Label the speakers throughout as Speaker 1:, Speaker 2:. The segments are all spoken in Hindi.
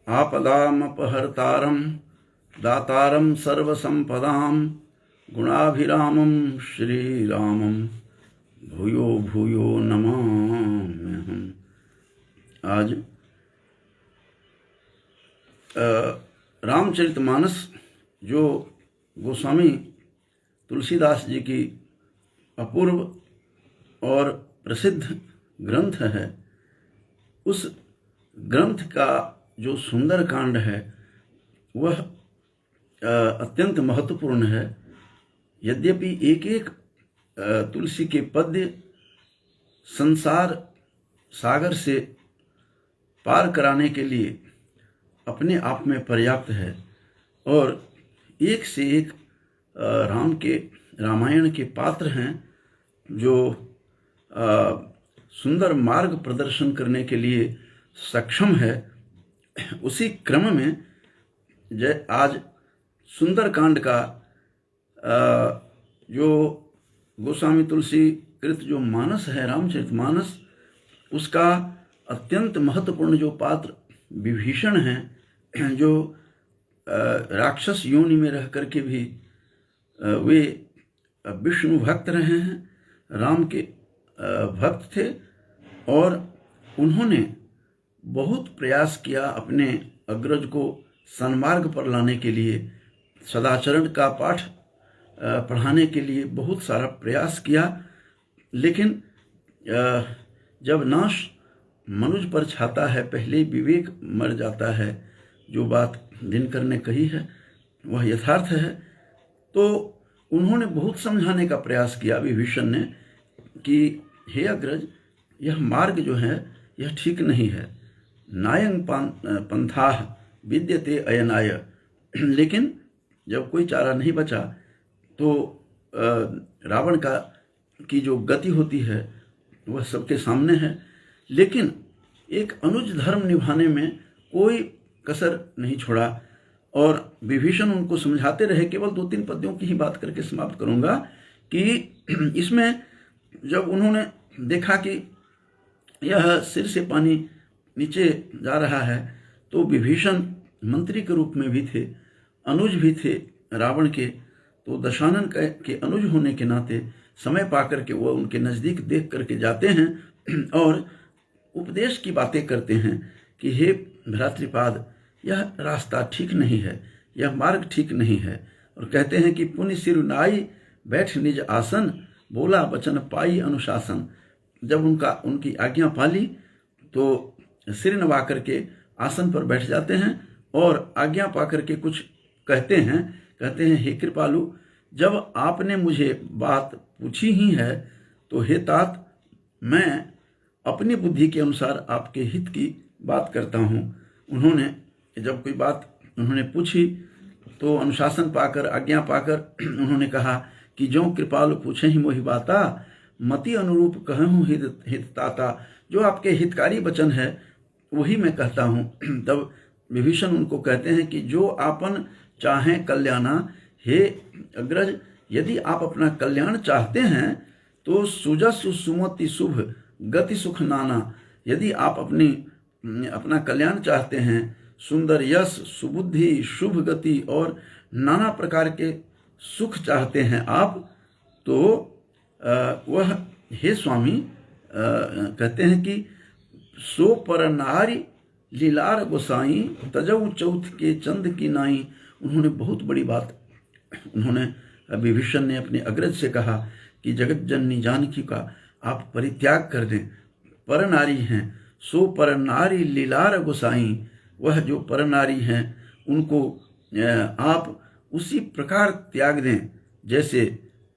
Speaker 1: आपदामपहर्तारं दातारं सर्वसंपदां गुणाभिरामं श्रीरामं भूयो भूयो नमाम्यहम्। आज रामचरितमानस जो गोस्वामी तुलसीदास जी की अपूर्व और प्रसिद्ध ग्रंथ है, उस ग्रंथ का जो सुंदर कांड है वह अत्यंत महत्वपूर्ण है। यद्यपि एक एक तुलसी के पद्य संसार सागर से पार कराने के लिए अपने आप में पर्याप्त है और एक से एक रामायण के पात्र हैं जो सुंदर मार्ग प्रदर्शन करने के लिए सक्षम है। उसी क्रम में आज सुंदर कांड का जो गोस्वामी तुलसी कृत जो मानस है रामचरितमानस, उसका अत्यंत महत्वपूर्ण जो पात्र विभीषण हैं, जो राक्षस योनि में रह करके भी वे विष्णु भक्त रहे हैं, राम के भक्त थे और उन्होंने बहुत प्रयास किया अपने अग्रज को सन्मार्ग पर लाने के लिए, सदाचरण का पाठ पढ़ाने के लिए बहुत सारा प्रयास किया। लेकिन जब नाश मनुज पर छाता है पहले विवेक मर जाता है, जो बात दिनकर ने कही है वह यथार्थ है। तो उन्होंने बहुत समझाने का प्रयास किया विभीषण ने कि हे अग्रज, यह मार्ग जो है यह ठीक नहीं है, नायं पंथाः विद्यते अयनाय। लेकिन जब कोई चारा नहीं बचा तो रावण की जो गति होती है वह सबके सामने है, लेकिन एक अनुज धर्म निभाने में कोई कसर नहीं छोड़ा और विभीषण उनको समझाते रहे। केवल 2-3 पद्यों की ही बात करके समाप्त करूंगा कि इसमें जब उन्होंने देखा कि यह सिर से पानी नीचे जा रहा है तो विभीषण मंत्री के रूप में भी थे, अनुज भी थे रावण के, तो दशानन के अनुज होने के नाते समय पाकर के वो उनके नज़दीक देख करके जाते हैं और उपदेश की बातें करते हैं कि हे भ्रातृपाद, यह रास्ता ठीक नहीं है, यह मार्ग ठीक नहीं है। और कहते हैं कि पुनि सिर नाई बैठ निज आसन, बोला वचन पाई अनुशासन। जब उनकी आज्ञा पाली तो सिर नवा करके आसन पर बैठ जाते हैं और आज्ञा पा करके कुछ कहते हैं हे कृपालु, जब आपने मुझे बात पूछी ही है तो हे तात, मैं अपनी बुद्धि के अनुसार आपके हित की बात करता हूँ। उन्होंने जब कोई बात उन्होंने पूछी तो अनुशासन पाकर, आज्ञा पाकर उन्होंने कहा कि जो कृपालु पूछे ही मोहि बाता, मति अनुरूप कहूँ हित ताता। जो आपके हितकारी वचन है वही मैं कहता हूँ। तब विभीषण उनको कहते हैं कि जो आपन चाहें कल्याणा, हे अग्रज, यदि आप अपना कल्याण चाहते हैं तो सुजसु सुमति शुभ गति सुख नाना। यदि आप अपना कल्याण चाहते हैं, सुंदर यश, सुबुद्धि, शुभ गति और नाना प्रकार के सुख चाहते हैं आप, तो वह हे स्वामी कहते हैं कि सो पर नारी लीलार गोसाई, तजऊ चौथ के चंद की नाई। उन्होंने बहुत बड़ी बात विभीषण ने अपने अग्रज से कहा कि जगत जननी जानकी का आप परित्याग कर दें, पर नारी हैं, सो पर नारी लीलार गोसाई। वह जो पर नारी हैं उनको आप उसी प्रकार त्याग दें जैसे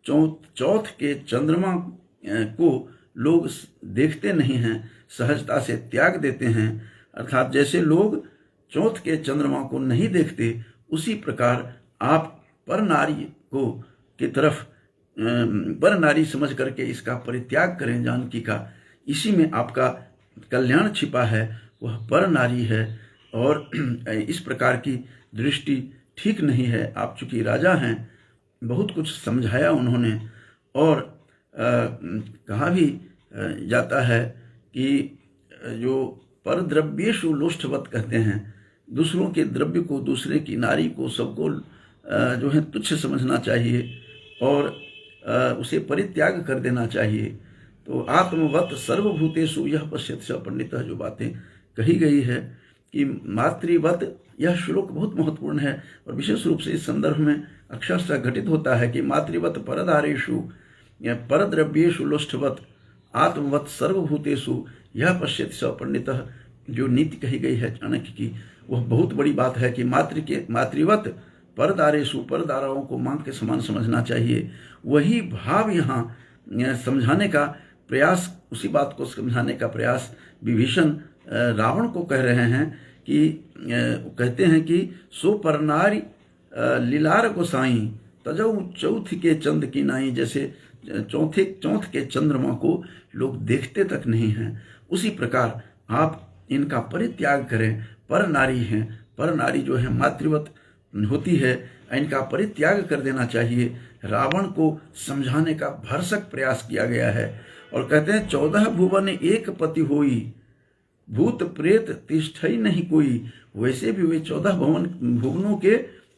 Speaker 1: चौथ के चंद्रमा को लोग देखते नहीं हैं, सहजता से त्याग देते हैं। अर्थात जैसे लोग चौथ के चंद्रमा को नहीं देखते, उसी प्रकार आप पर नारी को की तरफ पर नारी समझ करके इसका परित्याग करें जानकी का। इसी में आपका कल्याण छिपा है, वह पर नारी है। और इस प्रकार की दृष्टि ठीक नहीं है। आप चूंकि राजा हैं, बहुत कुछ समझाया उन्होंने और कहा भी जाता है कि जो परद्रव्येषु लोष्ठवत कहते हैं, दूसरों के द्रव्य को, दूसरे की नारी को, सबको जो है तुच्छ समझना चाहिए और उसे परित्याग कर देना चाहिए। तो आत्मवत सर्वभूतेषु यह पश्यति स पंडितः जो बातें कही गई है कि मातृवत, यह श्लोक बहुत महत्वपूर्ण है और विशेष रूप से इस संदर्भ में अक्षरशः घटित होता है कि मातृवत परदारेषु या परद्रव्येषु लोष्ठवत आत्मवत सर्वभूतेषु यह पश्यति स पंडितः, जो नीति कही गई है चाणक्य की, वह बहुत बड़ी बात है कि मातृवत परदारेषु, परदाराओं को मां के समान समझना चाहिए। वही भाव यहाँ समझाने का प्रयास, उसी बात को समझाने का प्रयास विभीषण रावण को कह रहे हैं कि कहते हैं कि सो परनारी लीलार गोसाई तजऊ चौथ के चंद की नाई, जैसे चौथ के चंद्रमा को लोग देखते तक नहीं हैं, उसी प्रकार आप इनका परित्याग करें। पर नारी हैं, पर नारी जो है मातृवत होती है, इनका परित्याग कर देना चाहिए। रावण को समझाने का भरसक प्रयास किया गया है और कहते हैं 14 भुवन एक पति होई, भूत प्रेत तिष्ठई नहीं कोई। वैसे भी वे 14 भुवनों के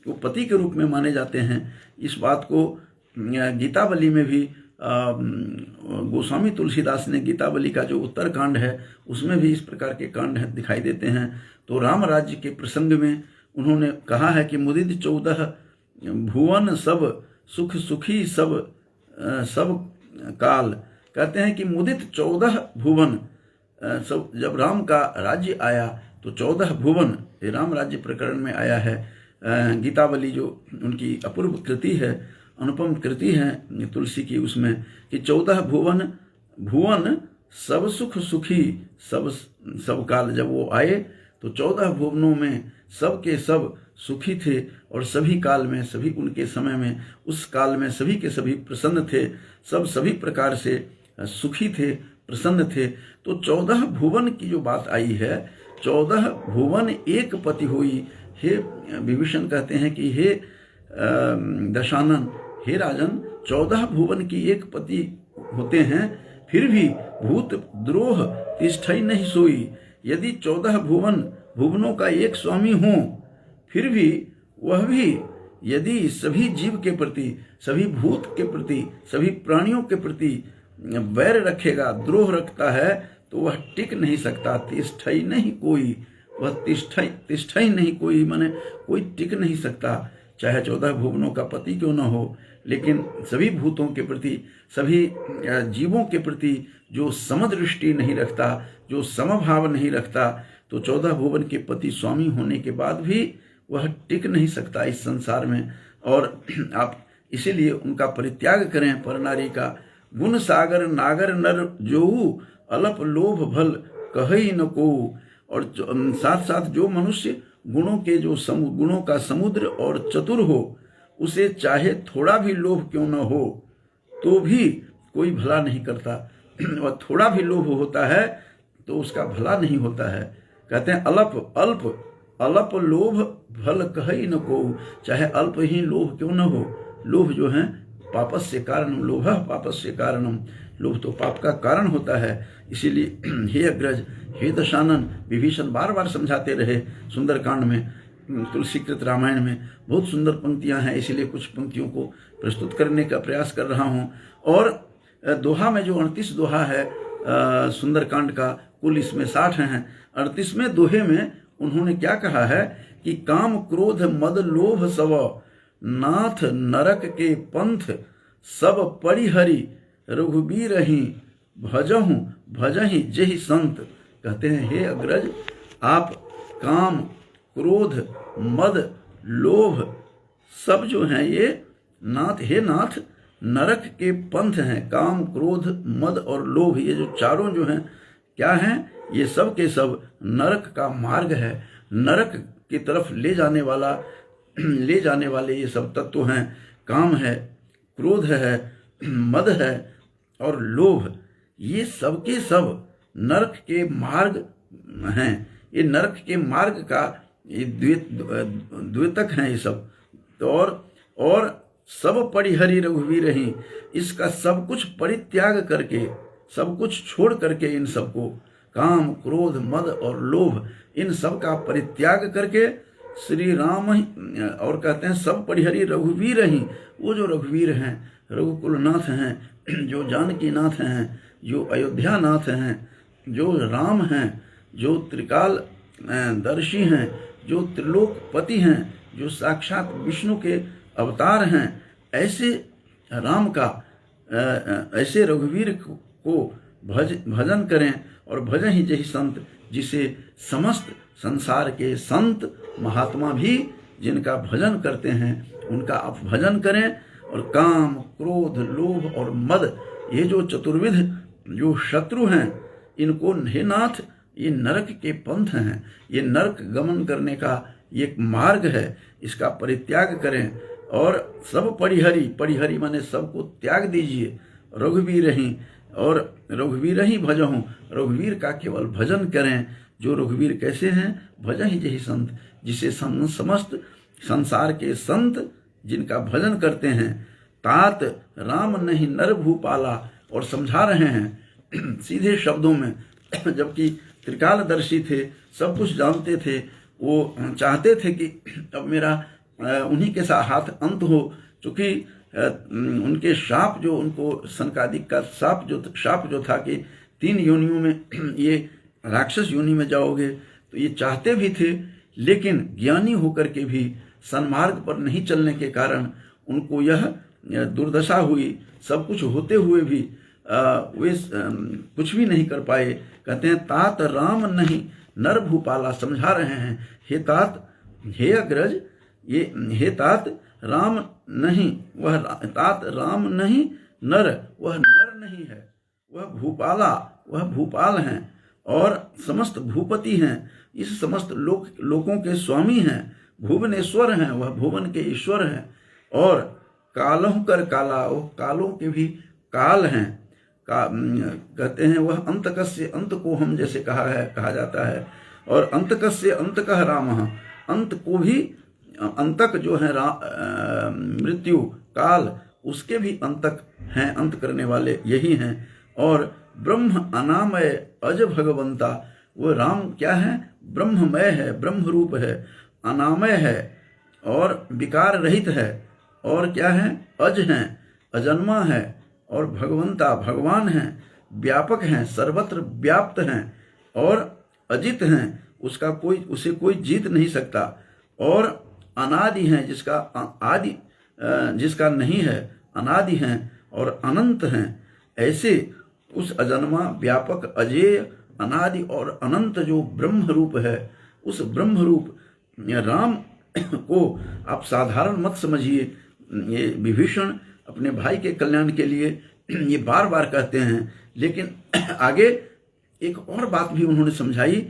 Speaker 1: वो पति के रूप में माने जाते हैं। इस बात को गीतावली में भी गोस्वामी तुलसीदास ने गीतावली का जो उत्तर कांड है उसमें भी इस प्रकार के कांड दिखाई देते हैं। तो राम राज्य के प्रसंग में उन्होंने कहा है कि मुदित 14 भुवन सब सुख सुखी सब काल। कहते हैं कि मुदित 14 भुवन सब, जब राम का राज्य आया तो 14 भुवन, ये राम राज्य प्रकरण में आया है। गीतावली जो उनकी अपूर्व कृति है, अनुपम कृति है तुलसी की, उसमें कि 14 भुवन सब सुख सुखी सब काल। जब वो आए तो 14 भुवनों में सब के सब सुखी थे और सभी काल में, सभी उनके समय में, उस काल में सभी के सभी प्रसन्न थे, सब सभी प्रकार से सुखी थे, प्रसन्न थे। तो 14 भुवन की जो बात आई है, 14 भुवन एक पति हुई। हे विभीषण कहते हैं कि हे दशानन, हे राजन, 14 भुवन की एक पति होते हैं, फिर भी भूत द्रोह तिष्ठई नहीं सोई। यदि 14 भुवनों का एक स्वामी हो, फिर भी वह भी यदि सभी जीव के प्रति, सभी भूत के प्रति, सभी प्राणियों के प्रति वैर रखेगा, द्रोह रखता है, तो वह टिक नहीं सकता। तिष्ठई नहीं कोई, वह तिष्ठई नहीं कोई, माने कोई टिक नहीं सकता। चाहे 14 भुवनों का पति क्यों न हो, लेकिन सभी भूतों के प्रति, सभी जीवों के प्रति जो समदृष्टि नहीं रखता, जो समभाव नहीं रखता, तो 14 भुवन के पति स्वामी होने के बाद भी वह टिक नहीं सकता इस संसार में। और आप इसीलिए उनका परित्याग करें। परनारी का गुण सागर नागर नर जोऊ, अलप लोभ भल कहई न को। और साथ साथ जो मनुष्य गुणों के जो गुणों का समुद्र और चतुर हो, उसे चाहे थोड़ा भी लोभ क्यों न हो तो भी कोई भला नहीं करता। और थोड़ा भी लोभ होता है तो उसका भला नहीं होता है। कहते हैं अलप लोभ भल कहई न को, चाहे अल्प ही लोभ क्यों न हो। लोभ जो है पापस्य कारणम, लोभः पापस्य कारणम, लोभ तो पाप का कारण होता है। इसीलिए हे अग्रज, हे दशानन, विभीषण बार बार समझाते रहे। सुंदरकांड में, तुलसीकृत रामायण में बहुत सुंदर पंक्तियां हैं, इसीलिए कुछ पंक्तियों को प्रस्तुत करने का प्रयास कर रहा हूं। और दोहा में जो 38 दोहा है सुंदरकांड का, कुल इसमें 60 हैं। 38वें दोहे में उन्होंने क्या कहा है कि काम क्रोध मद लोभ सव, नाथ नरक के पंथ सब परिहरि, रघुबीरहि भजहि जेहि संत। कहते हैं हे अग्रज, आप काम क्रोध मद लोभ सब जो हैं ये नाथ, हे नाथ, नरक के पंथ हैं। काम क्रोध मद और लोभ, ये जो चारों जो हैं क्या हैं, ये सब के सब नरक का मार्ग है। नरक की तरफ ले जाने वाले ये सब तत्व हैं। काम है, क्रोध है, मद है और लोभ, ये सब के सब नरक के मार्ग हैं। ये नरक के मार्ग का ये द्योतक हैं ये सब। तो और सब परिहरि रघुवीरहि, इसका सब कुछ परित्याग करके, सब कुछ छोड़ करके इन सबको काम, क्रोध, मद और लोभ, इन सब का परित्याग करके श्री राम और कहते हैं सब परिहरी रघुवीर ही, वो जो रघुवीर हैं, रघुकुलनाथ हैं, जो जानकी नाथ हैं, जो अयोध्या नाथ हैं, जो राम हैं, जो त्रिकाल दर्शी हैं, जो त्रिलोकपति हैं, जो साक्षात विष्णु के अवतार हैं, ऐसे राम का ऐसे रघुवीर को भजन करें। और भजन ही जही संत, जिसे समस्त संसार के संत महात्मा भी जिनका भजन करते हैं उनका आप भजन करें। और काम, क्रोध, लोभ और मद, ये जो चतुर्विध जो शत्रु हैं, इनको हे नाथ, ये नरक के पंथ हैं, ये नरक गमन करने का ये एक मार्ग है, इसका परित्याग करें। और सब परिहरी, परिहरी माने सबको त्याग दीजिए, रघुवीर ही, और रघुवीर ही भजहूँ, रघुवीर का केवल भजन करें। जो रघुवीर कैसे हैं? भजन ही जही संत, जिसे समस्त संसार के संत जिनका भजन करते हैं। तात राम नहीं नर भूपाला, और समझा रहे हैं सीधे शब्दों में, जबकि त्रिकालदर्शी थे, सब कुछ जानते थे, वो चाहते थे कि अब मेरा उन्हीं के साथ हाथ अंत हो, चूँकि उनके शाप जो, उनको सनकादिक का शाप जो था कि 3 योनियों में ये राक्षस योनि में जाओगे, तो ये चाहते भी थे, लेकिन ज्ञानी होकर के भी सन्मार्ग पर नहीं चलने के कारण उनको यह दुर्दशा हुई। सब कुछ होते हुए भी वे कुछ भी नहीं कर पाए। कहते हैं तात राम नहीं नर भूपाला, समझा रहे हैं हे तात, हे अग्रज, ये हे तात राम नहीं, वह तात राम नहीं नर, वह नर नहीं है, वह भूपाला, वह भूपाल हैं और समस्त भूपति हैं, इस समस्त लोकों के स्वामी हैं, भुवनेश्वर हैं, वह भुवन के ईश्वर हैं। और कालों कर काला, वो कालों के भी काल हैं। कहते हैं वह अंतकस्य अंत को हम जैसे कहा जाता है, और अंतकस्य अंतकः रामः, अंत को भी अंतक जो है मृत्यु काल, उसके भी अंतक हैं, अंत करने वाले यही हैं। और ब्रह्म अनामय अज भगवंता, वो राम क्या है? ब्रह्ममय है, ब्रह्म रूप है, अनामय है और विकार रहित है, और क्या है? अज हैं, अजन्मा है, और भगवंता भगवान हैं, व्यापक हैं, सर्वत्र व्याप्त हैं, और अजित हैं, उसे कोई जीत नहीं सकता, और अनादि हैं, जिसका आदि जिसका नहीं है, अनादि हैं और अनंत हैं। ऐसे उस अजन्मा, व्यापक, अजेय, अनादि और अनंत जो ब्रह्म रूप है, उस ब्रह्म रूप राम को आप साधारण मत समझिए। ये विभीषण अपने भाई के कल्याण के लिए ये बार बार कहते हैं, लेकिन आगे एक और बात भी उन्होंने समझाई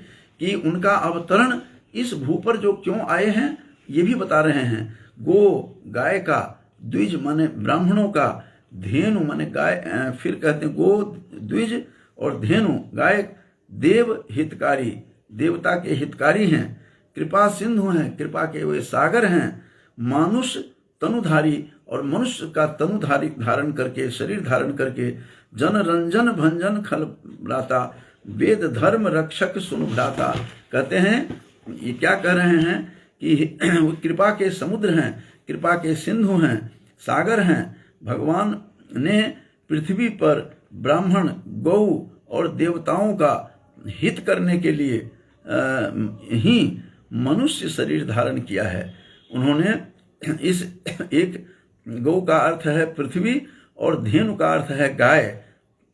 Speaker 1: कि उनका अवतरण इस भू पर जो क्यों आए हैं, ये भी बता रहे हैं। गो गाय का, द्विज माने ब्राह्मणों का, धेनु माने गाय, फिर कहते हैं गो द्विज और धेनु गाय, देव हितकारी, देवता के हितकारी हैं, कृपा सिंधु हैं, कृपा के वे सागर हैं, मानुष तनुधारी, और मनुष्य का तनु धारण करके, शरीर धारण करके, जन रंजन भंजन खल भ्राता, वेद धर्म रक्षक सुन भ्राता। कहते हैं ये क्या कह रहे हैं कि वो कृपा के समुद्र हैं, कृपा के सिंधु हैं, सागर हैं। भगवान ने पृथ्वी पर ब्राह्मण, गौ और देवताओं का हित करने के लिए ही मनुष्य शरीर धारण किया है। उन्होंने इस एक गौ का अर्थ है पृथ्वी और धेनु का अर्थ है गाय।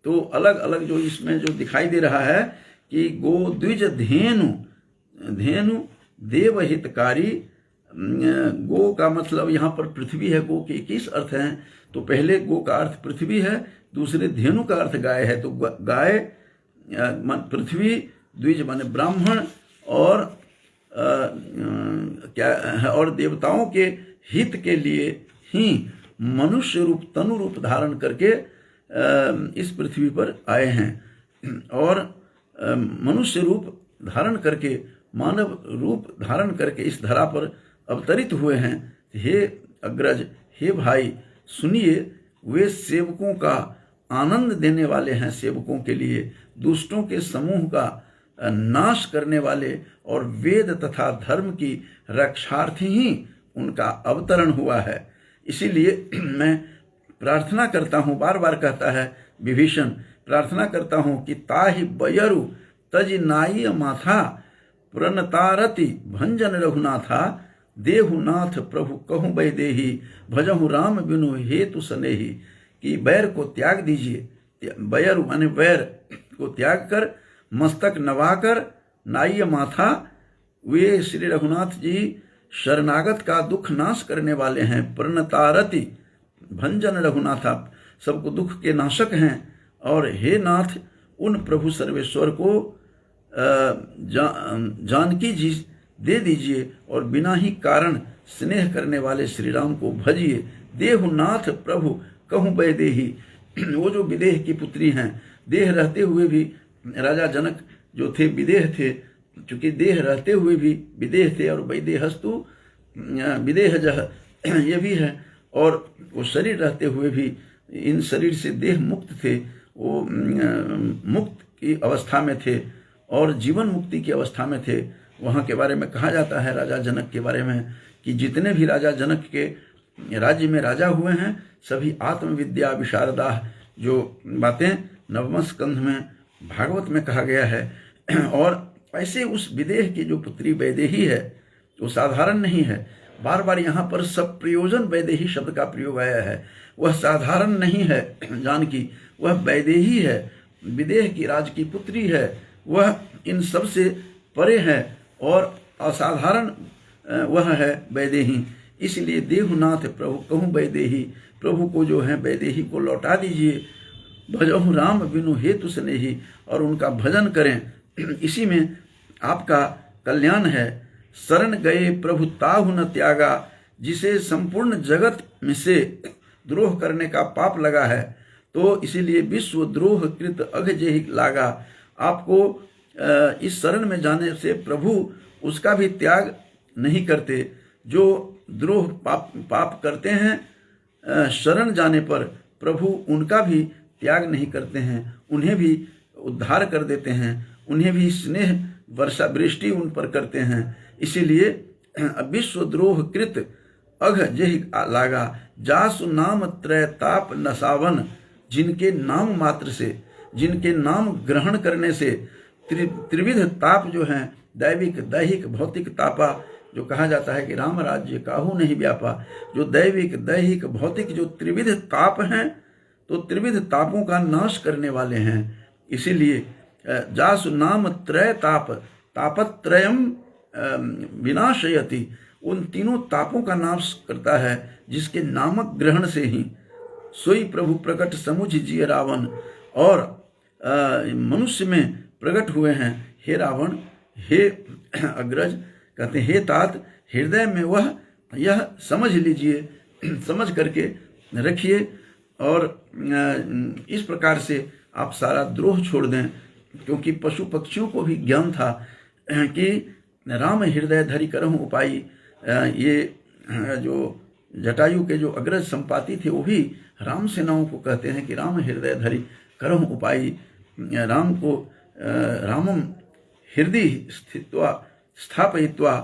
Speaker 1: तो अलग अलग जो इसमें जो दिखाई दे रहा है कि गो द्विज धेनु, धेनु देव हितकारी, गो का मतलब यहाँ पर पृथ्वी है। गो के 21 अर्थ हैं, तो पहले गो का अर्थ पृथ्वी है, दूसरे धेनु का अर्थ गाय है। तो गाय पृथ्वी, द्विज माने ब्राह्मण, और क्या है, और देवताओं के हित के लिए ही मनुष्य रूप, तनु रूप धारण करके इस पृथ्वी पर आए हैं, और मनुष्य रूप धारण करके, मानव रूप धारण करके इस धरा पर अवतरित हुए हैं। हे अग्रज, हे भाई, सुनिए, वे सेवकों का आनंद देने वाले हैं, सेवकों के लिए दुष्टों के समूह का नाश करने वाले और वेद तथा धर्म की रक्षार्थी ही उनका अवतरण हुआ है। इसीलिए मैं प्रार्थना करता हूँ, बार बार कहता है विभीषण, प्रार्थना करता हूँ कि ताहि बयरु तज नाई माथा प्रणतारति भंजन रघुनाथा देहुनाथ प्रभु कहूँ वैदेही भजहु राम बिनु हेतु सनेही। कि बैर को त्याग दीजिए, बैर माने वैर को त्याग कर मस्तक नवाकर नाई माथा, वे श्री रघुनाथ जी शरणागत का दुख नाश करने वाले हैं। प्रणतारति भंजन रघुनाथा, सबको दुख के नाशक हैं। और हे नाथ उन प्रभु सर्वेश्वर को जानकी जी दे दीजिए और बिना ही कारण स्नेह करने वाले श्री राम को भजिए। देहुनाथ प्रभु कहूँ वैदेही, वो जो विदेह की पुत्री हैं, देह रहते हुए भी राजा जनक जो थे विदेह थे, चूंकि देह रहते हुए भी विदेह थे और वैदेहस्तु विदेह जह ये भी है। और वो शरीर रहते हुए भी इन शरीर से देह मुक्त थे, वो मुक्त की अवस्था में थे और जीवन मुक्ति की अवस्था में थे। वहाँ के बारे में कहा जाता है राजा जनक के बारे में कि जितने भी राजा जनक के राज्य में राजा हुए हैं सभी आत्मविद्या विशारदा, जो बातें नवम स्कंध में भागवत में कहा गया है। और ऐसे उस विदेह की जो पुत्री वैदेही है वो साधारण नहीं है। बार बार यहाँ पर सब प्रयोजन वैदेही शब्द का प्रयोग आया है। वह साधारण नहीं है जानकी, वह वैदेही है, विदेह की राज की पुत्री है, वह इन सब से परे है और असाधारण वह है वैदेही। इसलिए देहुनाथ प्रभु कहूँ वैदेही, प्रभु को जो है वैदेही को लौटा दीजिए। भजहु राम बिनु हेतु स्नेही, और उनका भजन करें, इसी में आपका कल्याण है। शरण गए प्रभु ताहु न त्यागा, जिसे संपूर्ण जगत में से द्रोह करने का पाप लगा है, तो इसीलिए विश्व द्रोह कृत अघ जेहि लागा। आपको इस शरण में जाने से प्रभु उसका भी त्याग नहीं करते। जो द्रोह पाप करते हैं शरण जाने पर प्रभु उनका भी त्याग नहीं करते हैं, उन्हें भी उद्धार कर देते हैं, उन्हें भी स्नेह वर्षा वृष्टि उन पर करते हैं। इसीलिए विश्व द्रोह कृत अघ जेहि लागा, जासु नाम त्रय ताप नसावन, जिनके नाम मात्र से, जिनके नाम ग्रहण करने से त्रिविध ताप जो हैं, दैविक दैहिक भौतिक तापा, जो कहा जाता है कि राम राज्य काहू नहीं व्यापा, जो दैविक दैहिक भौतिक जो त्रिविध ताप हैं, तो त्रिविध तापों का नाश करने वाले हैं। इसीलिए जासु नाम त्रय ताप तापत्रयम विनाशयति, उन तीनों तापों का नाश करता है जिसके नामक ग्रहण से ही सोई प्रभु प्रकट समुझ जिय रावण। और मनुष्य में प्रकट हुए हैं। हे रावण, हे अग्रज, कहते हे तात, हृदय में वह यह समझ लीजिए, समझ करके रखिए और इस प्रकार से आप सारा द्रोह छोड़ दें। क्योंकि पशु पक्षियों को भी ज्ञान था कि राम हृदय धरि करहु उपाई। ये जो जटायु के जो अग्रज संपाति थे वो भी राम सेनाओं को कहते हैं कि राम हृदय धरि करहु उपाई। राम को रामम हृदय स्थित्वा स्थापयित्वा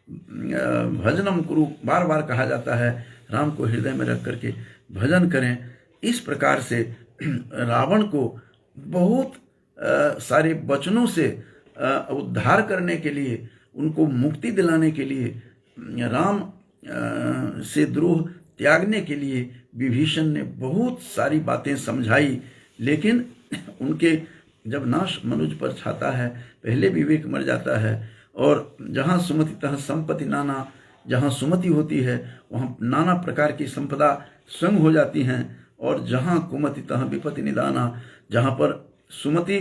Speaker 1: भजनम कुरु, बार बार कहा जाता है राम को हृदय में रख करके भजन करें। इस प्रकार से रावण को बहुत सारे वचनों से उद्धार करने के लिए, उनको मुक्ति दिलाने के लिए, राम से द्रोह त्यागने के लिए विभीषण ने बहुत सारी बातें समझाई। लेकिन उनके जब नाश मनुज पर छाता है, पहले विवेक मर जाता है। और जहाँ सुमति तहाँ संपत्ति नाना, जहाँ सुमति होती है वहाँ नाना प्रकार की संपदा संग हो जाती हैं। और जहाँ कुमति तहाँ विपत्ति निदाना, जहाँ पर सुमति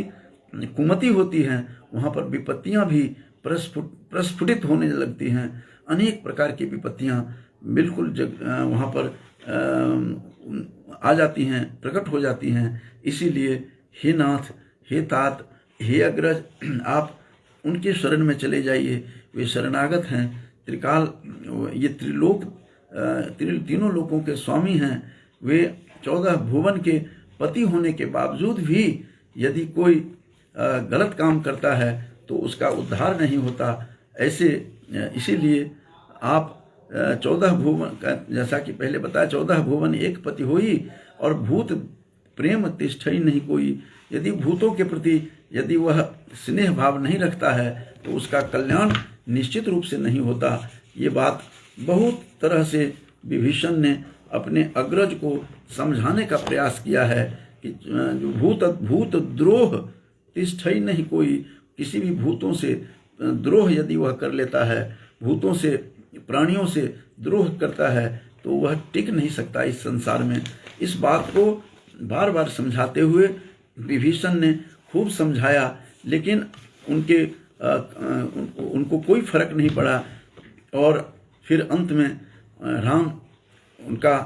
Speaker 1: कुमति होती हैं वहाँ पर विपत्तियाँ भी प्रस्फुटित होने लगती हैं। अनेक प्रकार की विपत्तियाँ बिल्कुल वहाँ पर आ जाती हैं, प्रकट हो जाती हैं। इसीलिए हे नाथ, हे तात, हे अग्रज, आप उनके शरण में चले जाइए। वे शरणागत हैं, त्रिकाल, ये त्रिलोक, तीनों लोकों के स्वामी हैं। वे 14 भुवन के पति होने के बावजूद भी यदि कोई गलत काम करता है तो उसका उद्धार नहीं होता। ऐसे इसीलिए आप 14 भुवन का, जैसा कि पहले बताया, 14 भुवन एक पति होई और भूत प्रेम तिष्ठई नहीं कोई। यदि भूतों के प्रति यदि वह स्नेह भाव नहीं रखता है तो उसका कल्याण निश्चित रूप से नहीं होता। ये बात बहुत तरह से विभीषण ने अपने अग्रज को समझाने का प्रयास किया है कि जो भूत द्रोह तिष्ठई नहीं कोई, किसी भी भूतों से द्रोह यदि वह कर लेता है, भूतों से प्राणियों से द्रोह करता है तो वह टिक नहीं सकता इस संसार में। इस बात को बार बार समझाते हुए विभीषण ने खूब समझाया, लेकिन उनको कोई फर्क नहीं पड़ा। और फिर अंत में राम उनका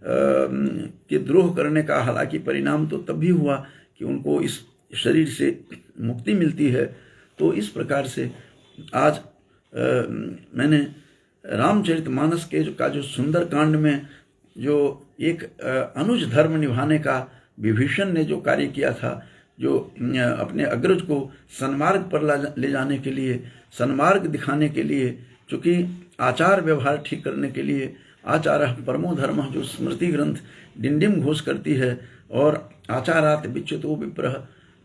Speaker 1: के द्रोह करने का हालांकि परिणाम तो तब भी हुआ कि उनको इस शरीर से मुक्ति मिलती है। तो इस प्रकार से आज मैंने रामचरितमानस का जो सुंदर कांड में जो एक अनुज धर्म निभाने का विभीषण ने जो कार्य किया था, जो अपने अग्रज को सन्मार्ग पर ले जाने के लिए, सन्मार्ग दिखाने के लिए, चूँकि आचार व्यवहार ठीक करने के लिए, आचारः परमो धर्मः जो स्मृति ग्रंथ डिंडिम घोष करती है, और आचारात् विच्युतो विप्रः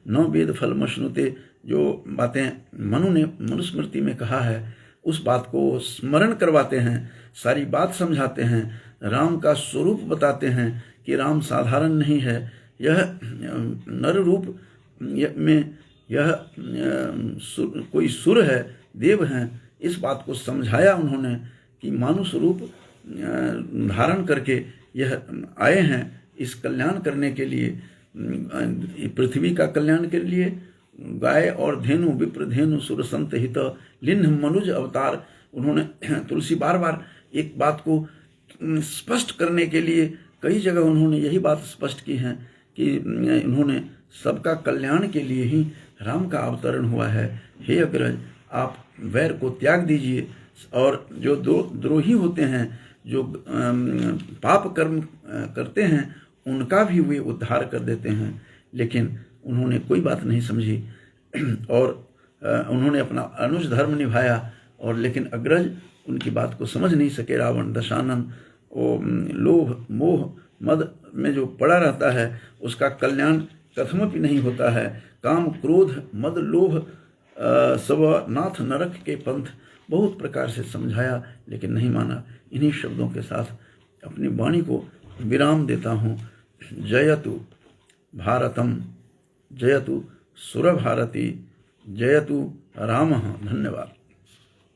Speaker 1: न वेद फलमश्नुते, जो बातें मनु ने मनुस्मृति में कहा है, उस बात को स्मरण करवाते हैं, सारी बात समझाते हैं, राम का स्वरूप बताते हैं कि राम साधारण नहीं है, यह नर रूप में यह कोई सुर है, देव हैं। इस बात को समझाया उन्होंने कि मानुष रूप धारण करके यह आए हैं इस कल्याण करने के लिए, पृथ्वी का कल्याण के लिए। गाय और धेनु, विप्र धेनु सुर संत हित लिन्ह मनुज अवतार। उन्होंने तुलसी बार बार एक बात को स्पष्ट करने के लिए कई जगह उन्होंने यही बात स्पष्ट की है कि उन्होंने सबका कल्याण के लिए ही राम का अवतरण हुआ है। हे अग्रज, आप वैर को त्याग दीजिए, और जो द्रोही होते हैं, जो पाप कर्म करते हैं, उनका भी वे उद्धार कर देते हैं। लेकिन उन्होंने कोई बात नहीं समझी और उन्होंने अपना अनुज धर्म निभाया, और लेकिन अग्रज उनकी बात को समझ नहीं सके। रावण दशानन वो लोभ मोह मद में जो पड़ा रहता है, उसका कल्याण कथमपि नहीं होता है। काम क्रोध मद लोभ सब नाथ नरक के पंथ, बहुत प्रकार से समझाया लेकिन नहीं माना। इन्हीं शब्दों के साथ अपनी वाणी को विराम देता हूँ। जयतु भारतम, जयतु सुरभारती, जयतु रामः। धन्यवाद।